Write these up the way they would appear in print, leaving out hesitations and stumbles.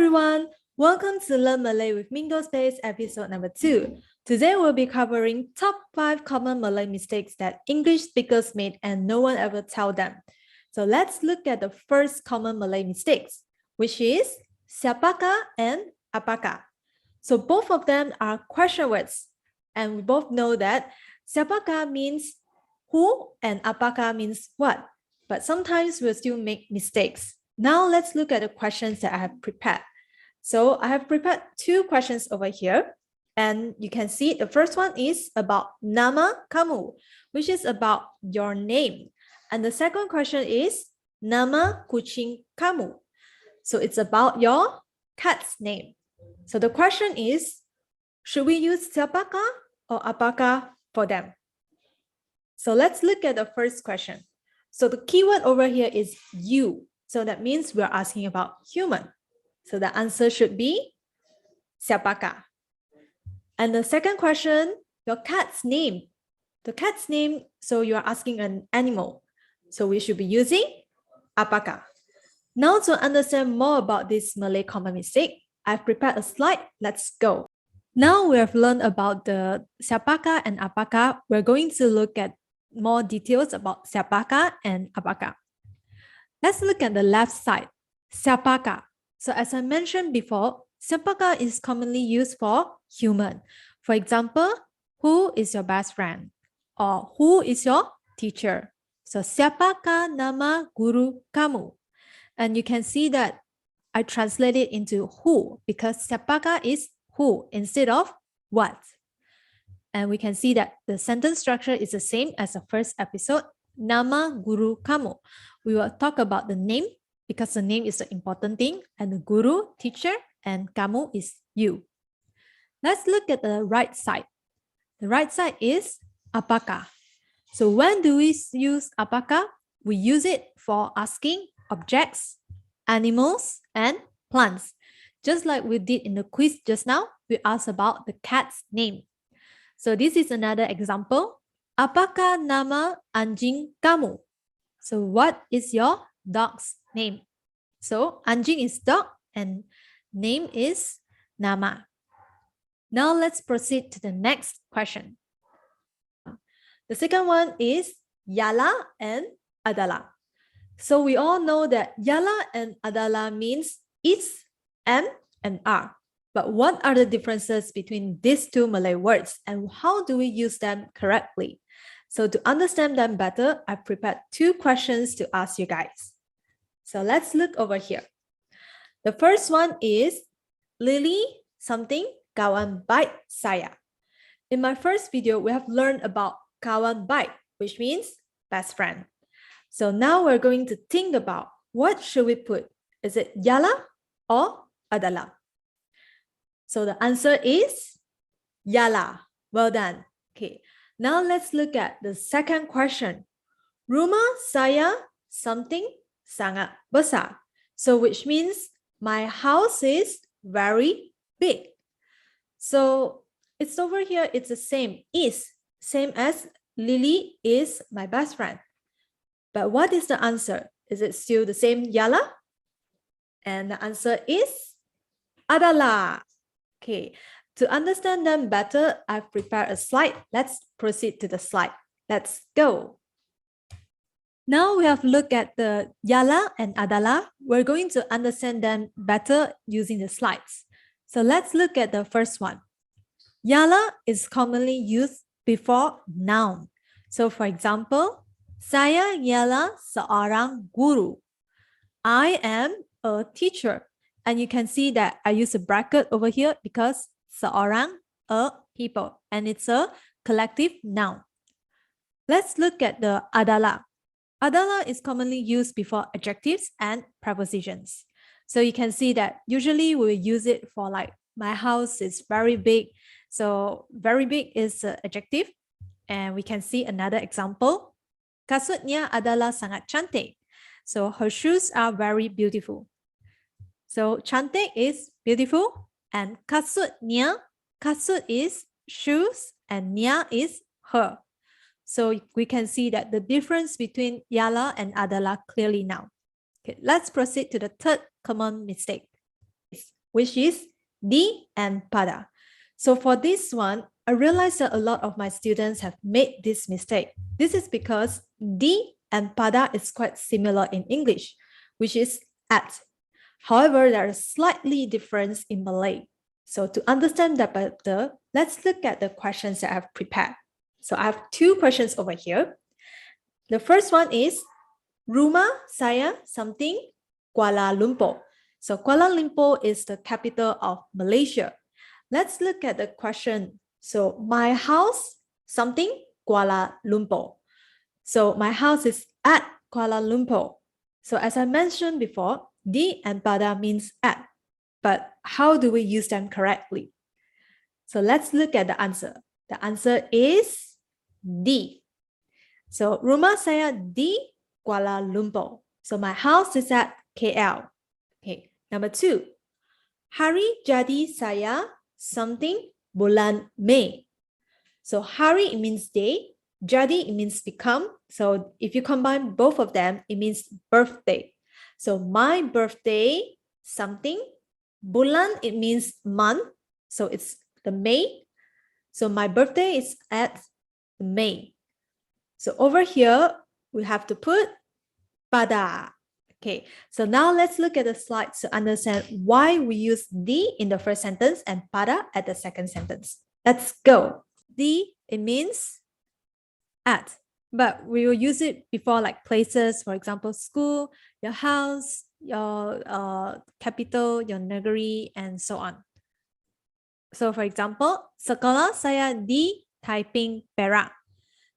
everyone, welcome to Learn Malay with Mingo Space episode number 2. Today we'll be covering top 5 common Malay mistakes that English speakers made and no one ever tell them. So let's look at the first common Malay mistakes, which is siapakah and apakah. So both of them are question words, and we both know that siapakah means who and apakah means what, but sometimes we'll still make mistakes. Now let's look at the questions that I have prepared. So I have prepared 2 questions over here, and you can see the first one is about nama kamu, which is about your name. And the second question is nama kucing kamu. So it's about your cat's name. So the question is, should we use siapakah or apakah for them? So let's look at the first question. So the keyword over here is you. So that means we're asking about human. So the answer should be siapakah. And the second question, your cat's name. The cat's name, so you're asking an animal. So we should be using apakah. Now to understand more about this Malay common mistake, I've prepared a slide. Let's go. Now we have learned about the siapakah and apakah. We're going to look at more details about siapakah and apakah. Let's look at the left side, siapakah. So as I mentioned before, siapakah is commonly used for human. For example, who is your best friend? Or who is your teacher? So siapakah nama guru kamu? And you can see that I translate it into who, because siapakah is who instead of what. And we can see that the sentence structure is the same as the first episode, nama guru kamu. We will talk about the name because the name is the important thing, and the guru, teacher, and kamu is you. Let's look at the right side. The right side is apakah. So when do we use apakah? We use it for asking objects, animals, and plants. Just like we did in the quiz just now, we asked about the cat's name. So this is another example. Apakah nama anjing kamu? So what is your dog's name? So anjing is dog and name is nama. Now let's proceed to the next question. The second one is yala and adala. So we all know that yala and adala means is, am, and are. But what are the differences between these 2 Malay words and how do we use them correctly? So to understand them better, I've prepared 2 questions to ask you guys. So let's look over here. The first one is Lily something kawan baik saya. In my first video, we have learned about kawan baik, which means best friend. So now we're going to think about what should we put? Is it yala or adala? So the answer is yala. Well done. Okay. Now let's look at the second question. Rumah saya something sangat besar. So which means my house is very big. So it's over here, it's the same, is, same as Lily is my best friend. But what is the answer? Is it still the same yala? And the answer is adala. Okay. To understand them better, I've prepared a slide. Let's proceed to the slide. Let's go. Now we have looked at the yala and adala. We're going to understand them better using the slides. So let's look at the first one. Yala is commonly used before noun. So for example, saya ialah seorang guru. I am a teacher. And you can see that I use a bracket over here because seorang, a people, and it's a collective noun. Let's look at the adala. Adala is commonly used before adjectives and prepositions. So you can see that usually we use it for like, my house is very big. So very big is an adjective. And we can see another example. Kasutnya adalah sangat cantik. So her shoes are very beautiful. So cantik is beautiful, and kasutnya, kasut is shoes, and nya is her. So we can see that the difference between yala and adala clearly now. Okay, let's proceed to the third common mistake. which is di and pada. So for this one, I realized that a lot of my students have made this mistake. This is because di and pada is quite similar in English, which is at. However, there is slightly difference in Malay. So to understand that better, let's look at the questions that I have prepared. So I have two questions over here. The first one is, rumah saya something Kuala Lumpur. So Kuala Lumpur is the capital of Malaysia. Let's look at the question. So my house something Kuala Lumpur. So my house is at Kuala Lumpur. So as I mentioned before, di and pada means at, but how do we use them correctly? So let's look at the answer. The answer is di. So rumah saya di Kuala Lumpur. So my house is at KL. Okay, number 2. Hari jadi saya something bulan Mei. So hari it means day, jadi it means become. So if you combine both of them, it means birthday. So my birthday something, bulan it means month, so it's the May. So my birthday is at May. So over here we have to put pada. Okay, so now let's look at the slides to understand why we use di in the first sentence and pada at the second sentence. Let's go. Di, it means at, but we will use it before like places, for example, school, your house, your capital, your negeri, and so on. So for example, sekolah saya di Taiping, Perak.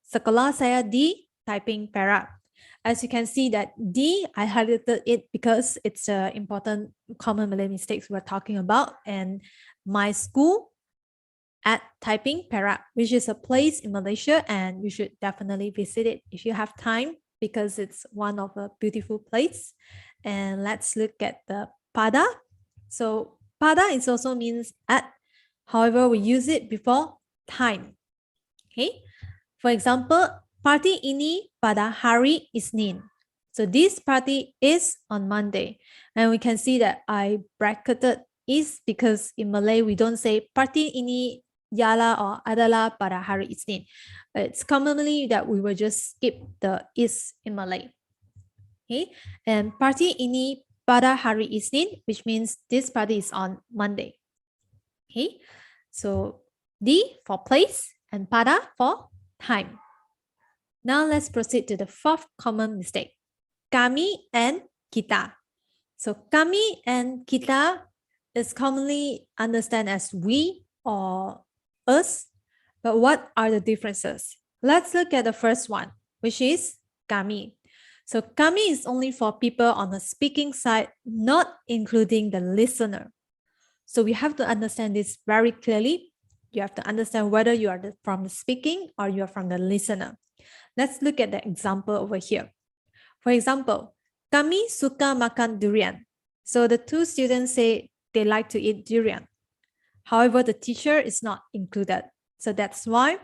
Sekolah saya di Taiping, Perak. As you can see that di, I highlighted it because it's an important common Malay mistakes we're talking about. And my school at Taiping, Perak, which is a place in Malaysia, and you should definitely visit it if you have time because it's one of a beautiful place. And let's look at the pada. So pada is also means at, however, we use it before time. Okay, for example, party ini pada hari Isnin. So this party is on Monday, and we can see that I bracketed is because in Malay we don't say party ini yala or Adala pada hari Isnin. It's commonly that we will just skip the is in Malay. Okay, and party ini pada hari Isnin, which means this party is on Monday. Okay, so di for place and pada for time. Now let's proceed to the fourth common mistake. Kami and kita. So kami and kita is commonly understood as we or us, but what are the differences? Let's look at the first one, which is kami. So kami is only for people on the speaking side, not including the listener. So we have to understand this very clearly. You have to understand whether you are from the speaking or you are from the listener. Let's look at the example over here. For example, kami suka makan durian. So the two students say they like to eat durian. However, the teacher is not included. So that's why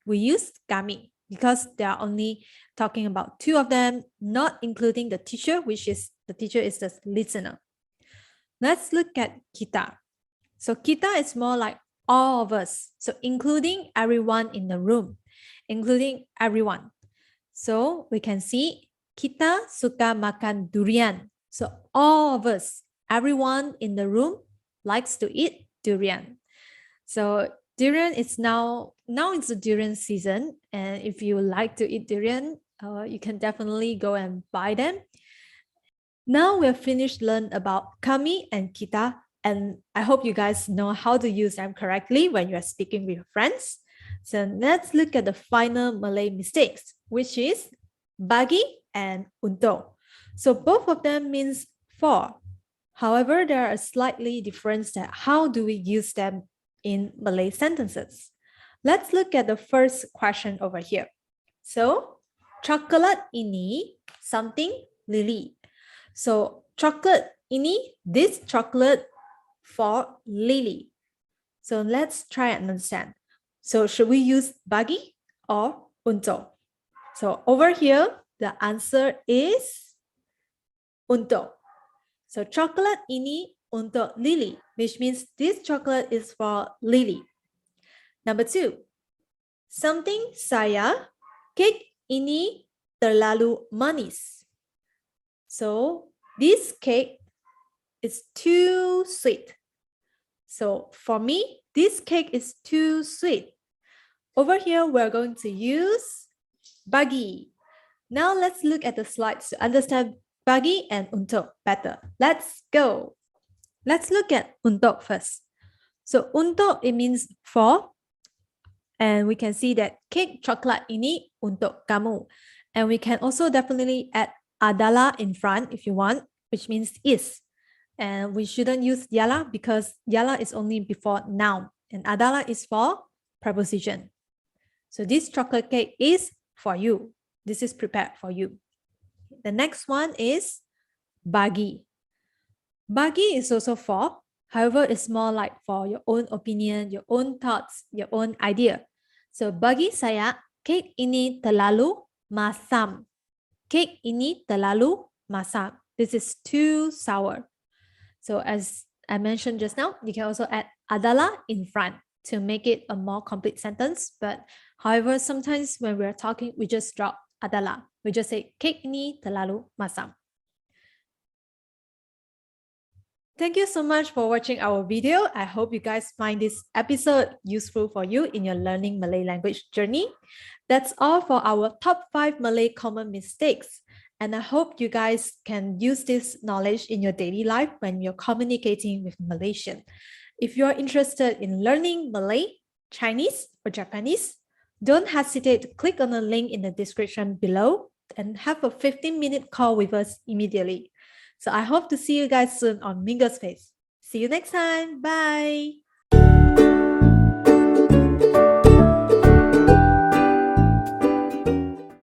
we use kami, because they are only talking about two of them, not including the teacher, which is the teacher is the listener. Let's look at kita. So kita is more like all of us. So including everyone in the room, including everyone. So we can see kita suka makan durian. So all of us, everyone in the room likes to eat durian. So durian is now it's the durian season, and if you like to eat durian, you can definitely go and buy them. Now we've finished learn about kami and kita, and I hope you guys know how to use them correctly when you are speaking with your friends. So let's look at the final Malay mistakes, which is bagi and untuk. So both of them means for. However, there are slightly different that how do we use them in Malay sentences. Let's look at the first question over here. So coklat ini something Lily. So chocolate ini, this chocolate for Lily. So let's try and understand. So should we use bagi or untuk? So over here, the answer is untuk. So coklat ini untuk Lily, which means this chocolate is for Lily. Number 2, something saya, cake ini terlalu manis. So this cake is too sweet. So for me, this cake is too sweet. Over here, we're going to use bagi. Now let's look at the slides to understand bagi and untuk better. Let's go. Let's look at untuk first. So untuk, it means for. And we can see that cake coklat ini untuk kamu. And we can also definitely add Adala in front if you want, which means is. And we shouldn't use yala because yala is only before noun. And Adala is for preposition. So this chocolate cake is for you. This is prepared for you. The next one is bagi. Bagi is also for, however, it's more like for your own opinion, your own thoughts, your own idea. So bagi saya, cake ini terlalu masam. Cake ini terlalu masam. This is too sour. So as I mentioned just now, you can also add Adala in front to make it a more complete sentence. But however, sometimes when we're talking, we just drop Adala. We just say, cake ini terlalu masam. Thank you so much for watching our video. I hope you guys find this episode useful for you in your learning Malay language journey. That's all for our top 5 Malay common mistakes. And I hope you guys can use this knowledge in your daily life when you're communicating with Malaysian. If you're interested in learning Malay, Chinese, or Japanese, don't hesitate to click on the link in the description below and have a 15-minute call with us immediately. So I hope to see you guys soon on Mingo Space. See you next time. Bye.